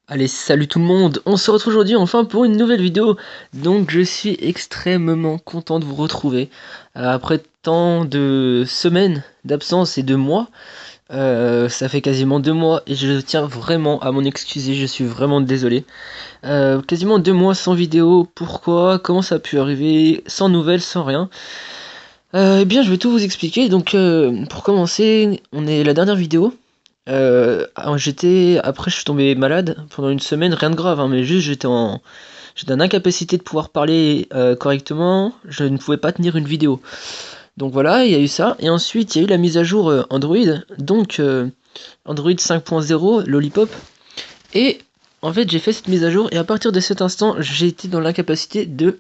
Allez, salut tout le monde, on se retrouve aujourd'hui enfin pour une nouvelle vidéo. Donc je suis extrêmement content de vous retrouver. Après tant de semaines d'absence et de mois, ça fait quasiment 2 mois et je tiens vraiment à m'en excuser, je suis vraiment désolé. Quasiment 2 mois sans vidéo, pourquoi? Comment ça a pu arriver? Sans nouvelles, sans rien. Eh bien je vais tout vous expliquer. Donc pour commencer, on est la dernière vidéo. Après, je suis tombé malade pendant une semaine, rien de grave, hein, mais juste j'étais en incapacité de pouvoir parler correctement, je ne pouvais pas tenir une vidéo. Donc voilà, il y a eu ça. Et ensuite, il y a eu la mise à jour Android, donc Android 5.0, Lollipop. Et en fait, j'ai fait cette mise à jour, et à partir de cet instant, j'ai été dans l'incapacité de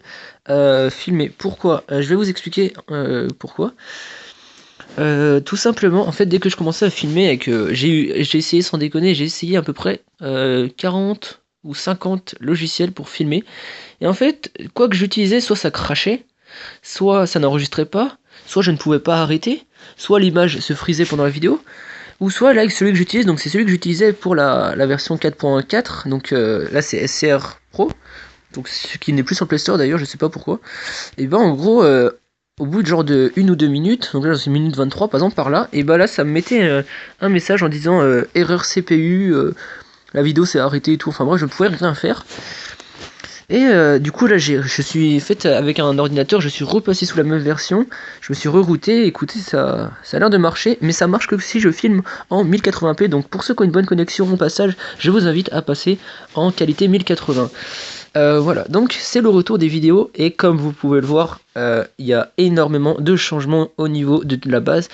filmer. Pourquoi? Je vais vous expliquer pourquoi. Tout simplement, en fait, dès que je commençais à filmer et que j'ai essayé sans déconner, j'ai essayé à peu près 40 ou 50 logiciels pour filmer. Et en fait, quoi que j'utilisais, soit ça crachait, soit ça n'enregistrait pas, soit je ne pouvais pas arrêter, soit l'image se frisait pendant la vidéo, ou soit là, celui que j'utilise, donc c'est celui que j'utilisais pour la version 4.4, donc là c'est SCR Pro, donc ce qui n'est plus sur le Play Store d'ailleurs, je sais pas pourquoi. Et ben en gros, au bout de genre de 1 ou 2 minutes, donc là c'est minute 23 par exemple par là, et bah là ça me mettait un message en disant erreur CPU, la vidéo s'est arrêtée et tout, enfin bref je ne pouvais rien faire. Et du coup là je suis fait avec un ordinateur, je suis repassé sous la même version, je me suis rerouté, écoutez ça a l'air de marcher, mais ça marche que si je filme en 1080p, donc pour ceux qui ont une bonne connexion au passage, je vous invite à passer en qualité 1080. Voilà, donc c'est le retour des vidéos et comme vous pouvez le voir, il y a énormément de changements au niveau de la base.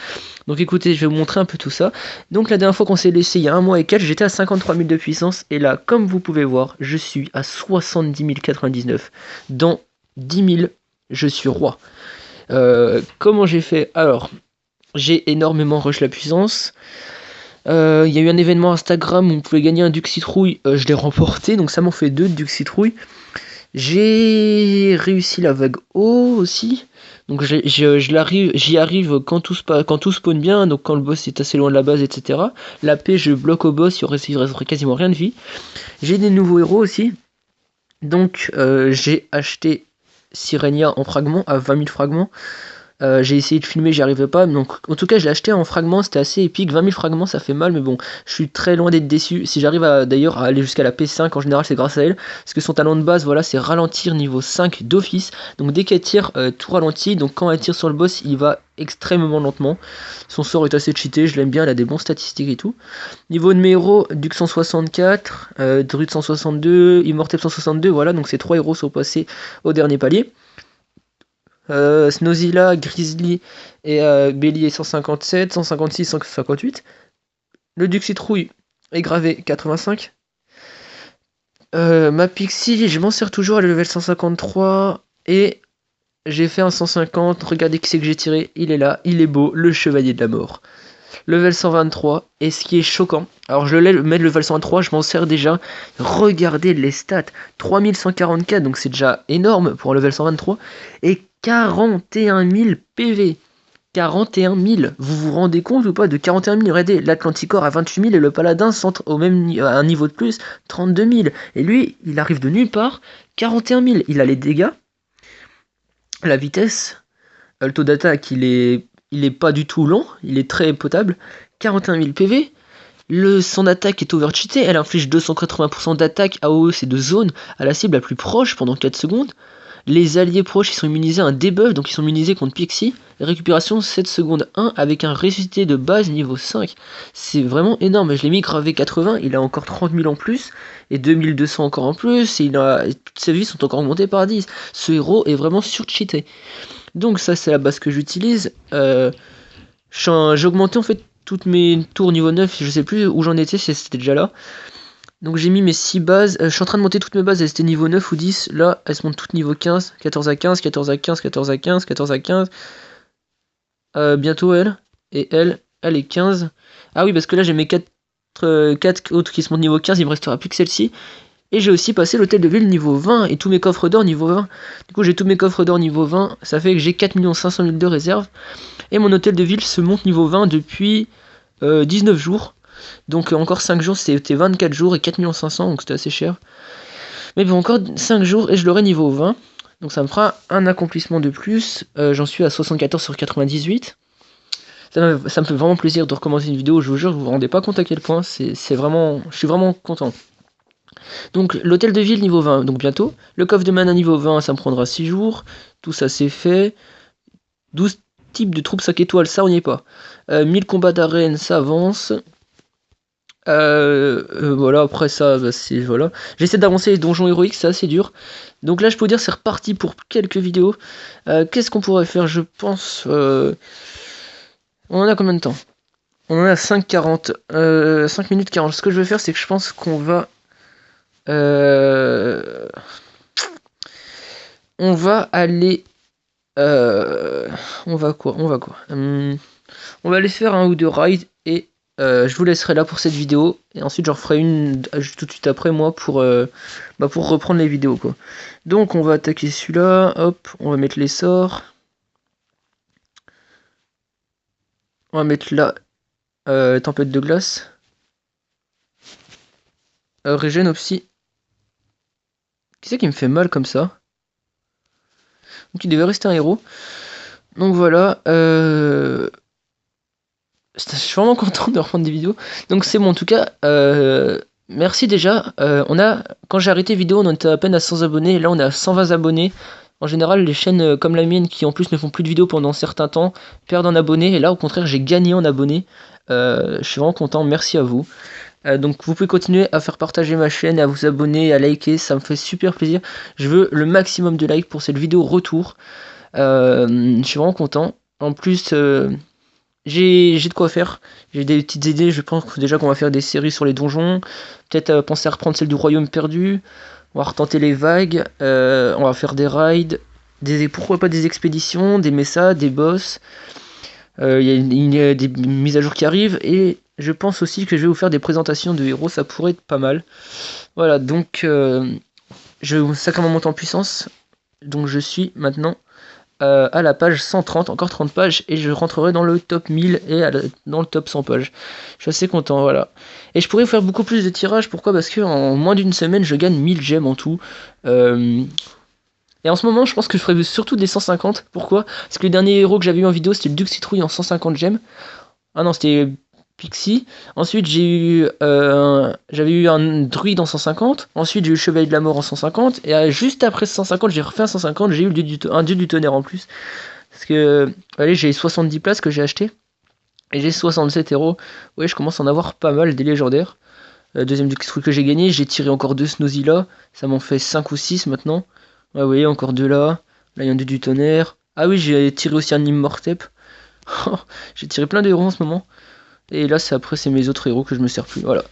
Donc écoutez, je vais vous montrer un peu tout ça. Donc la dernière fois qu'on s'est laissé, il y a 1 mois et quelques, j'étais à 53 000 de puissance et là, comme vous pouvez voir, je suis à 70 099. Dans 10 000, je suis roi. Comment j'ai fait? Alors, j'ai énormément rush la puissance. Il y a eu un événement Instagram où on pouvait gagner un Duc Citrouille, je l'ai remporté, donc ça m'en fait 2 de Duc Citrouille. J'ai réussi la vague haut aussi, donc j'y arrive quand tout spawn bien, donc quand le boss est assez loin de la base, etc. La paix, je bloque au boss, il resterait quasiment rien de vie. J'ai des nouveaux héros aussi, donc j'ai acheté Sirenia en fragments, à 20 000 fragments. J'ai essayé de filmer, j'y arrivais pas. Donc, en tout cas, je l'ai acheté en fragments, c'était assez épique. 20 000 fragments, ça fait mal, mais bon, je suis très loin d'être déçu. Si j'arrive d'ailleurs à aller jusqu'à la P5, en général, c'est grâce à elle. Parce que son talent de base, voilà, c'est ralentir niveau 5 d'office. Donc, dès qu'elle tire, tout ralentit. Donc, quand elle tire sur le boss, il va extrêmement lentement. Son sort est assez cheaté, je l'aime bien, elle a des bons statistiques et tout. Niveau de mes héros, Duc 164, Druid 162, Immortel 162, voilà, donc ces 3 héros sont passés au dernier palier. Snowzilla, Grizzly et Bélier 157, 156, 158. Le Duc Citrouille est gravé 85. Ma Pixie, je m'en sers toujours à le level 153. Et j'ai fait un 150. Regardez qui c'est que j'ai tiré. Il est là, il est beau, le chevalier de la mort. Level 123. Et ce qui est choquant, alors je le mets level 123, je m'en sers déjà. Regardez les stats, 3144, donc c'est déjà énorme pour un level 123. Et 41 000 PV. 41 000. Vous vous rendez compte ou pas de 41 000? Regardez, l'Atlanticor à 28 000 et le Paladin centre au même à un niveau de plus, 32 000. Et lui, il arrive de nulle part, 41 000. Il a les dégâts, la vitesse, le taux d'attaque, il est pas du tout long, il est très potable. 41 000 PV. Son attaque est overcheatée, elle inflige 280% d'attaque AOE et de zone à la cible la plus proche pendant 4 secondes. Les alliés proches ils sont immunisés à un debuff, donc ils sont immunisés contre Pixie. Récupération 7 secondes 1 avec un ressuscité de base niveau 5. C'est vraiment énorme. Je l'ai mis gravé 80, il a encore 30 000 en plus, et 2200 encore en plus, et toutes ses vies sont encore augmentées par 10. Ce héros est vraiment surcheaté. Donc ça c'est la base que j'utilise. J'ai augmenté en fait toutes mes tours niveau 9, je sais plus où j'en étais, si c'était déjà là. Donc j'ai mis mes 6 bases, je suis en train de monter toutes mes bases, elles étaient niveau 9 ou 10, là elles se montent toutes niveau 15, 14 à 15, 14 à 15, 14 à 15, 14 à 15. Bientôt elle, et elle est 15. Ah oui parce que là j'ai mes 4 autres qui se montent niveau 15, il me restera plus que celle-ci. Et j'ai aussi passé l'hôtel de ville niveau 20 et tous mes coffres d'or niveau 20. Du coup j'ai tous mes coffres d'or niveau 20, ça fait que j'ai 4 500 000 de réserve. Et mon hôtel de ville se monte niveau 20 depuis 19 jours. Donc encore 5 jours, c'était 24 jours et 4 500 000, donc c'était assez cher. Mais bon, encore 5 jours et je l'aurai niveau 20. Donc ça me fera un accomplissement de plus. J'en suis à 74 sur 98. Ça me fait vraiment plaisir de recommencer une vidéo, je vous jure, vous vous rendez pas compte à quel point, c'est vraiment, je suis vraiment content. Donc l'hôtel de ville niveau 20, donc bientôt. Le coffre de mana niveau 20, ça me prendra 6 jours. Tout ça c'est fait. 12 types de troupes 5 étoiles, ça on n'y est pas. 1000 combats d'arène, ça avance. Voilà, après ça, bah, c'est voilà. J'essaie d'avancer les donjons héroïques, c'est assez dur. Donc là, je peux vous dire, c'est reparti pour quelques vidéos. Qu'est-ce qu'on pourrait faire? Je pense. On en a combien de temps? On en a 5:40. 5 minutes 40. Ce que je vais faire, c'est que je pense qu'on va. On va aller. On va quoi? On va aller se faire un ou deux rides et je vous laisserai là pour cette vidéo. Et ensuite, j'en ferai une tout de suite après moi pour reprendre les vidéos quoi. Donc, on va attaquer celui-là. Hop, on va mettre les sorts. On va mettre là tempête de glace. Régène aussi. Qui c'est qui me fait mal comme ça? Donc il devait rester un héros. Donc voilà. Je suis vraiment content de reprendre des vidéos. Donc c'est bon en tout cas. Merci déjà. Quand j'ai arrêté vidéo, on était à peine à 100 abonnés. Et là on est à 120 abonnés. En général, les chaînes comme la mienne, qui en plus ne font plus de vidéos pendant un certain temps, perdent en abonnés. Et là au contraire, j'ai gagné en abonnés. Je suis vraiment content. Merci à vous. Donc vous pouvez continuer à faire partager ma chaîne, à vous abonner, à liker, ça me fait super plaisir. Je veux le maximum de likes pour cette vidéo retour. Je suis vraiment content. En plus, j'ai de quoi faire. J'ai des petites idées. Je pense déjà qu'on va faire des séries sur les donjons. Peut-être penser à reprendre celle du royaume perdu. On va retenter les vagues. On va faire des raids. Pourquoi pas des expéditions, des messas, des boss. Il y a des mises à jour qui arrivent. Et je pense aussi que je vais vous faire des présentations de héros. Ça pourrait être pas mal. Voilà, donc ça commence à monter en puissance. Donc je suis maintenant à la page 130, encore 30 pages, et je rentrerai dans le top 1000 et dans le top 100 pages. Je suis assez content, voilà. Et je pourrais faire beaucoup plus de tirages, pourquoi? Parce que en moins d'une semaine, je gagne 1000 gemmes en tout. Et en ce moment, je pense que je ferai surtout des 150. Pourquoi? Parce que le dernier héros que j'avais eu en vidéo, c'était le Duc Citrouille en 150 gemmes. Ah non, c'était Pixie. Ensuite, j'avais eu un druide en 150. Ensuite, j'ai eu le chevalier de la mort en 150. Et juste après 150, j'ai refait un 150. J'ai eu un dieu du tonnerre en plus. Parce que, allez, j'ai 70 places que j'ai acheté. Et j'ai 67 héros. Ouais, je commence à en avoir pas mal des légendaires. Deuxième du truc que j'ai gagné. J'ai tiré encore 2 Snozy là. Ça m'en fait 5 ou 6 maintenant. Ouais, vous voyez, encore 2 là. Là, il y a un dieu du tonnerre. Ah oui, j'ai tiré aussi un Immortep. J'ai tiré plein de héros en ce moment. Et là, c'est mes autres héros que je me sers plus. Voilà.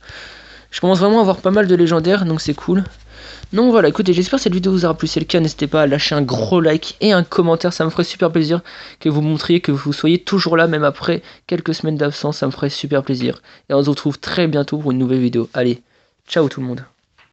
Je commence vraiment à avoir pas mal de légendaires, donc c'est cool. Donc voilà, écoutez, j'espère que cette vidéo vous aura plu. Si c'est le cas, n'hésitez pas à lâcher un gros like et un commentaire. Ça me ferait super plaisir que vous montriez que vous soyez toujours là, même après quelques semaines d'absence. Ça me ferait super plaisir. Et on se retrouve très bientôt pour une nouvelle vidéo. Allez, ciao tout le monde.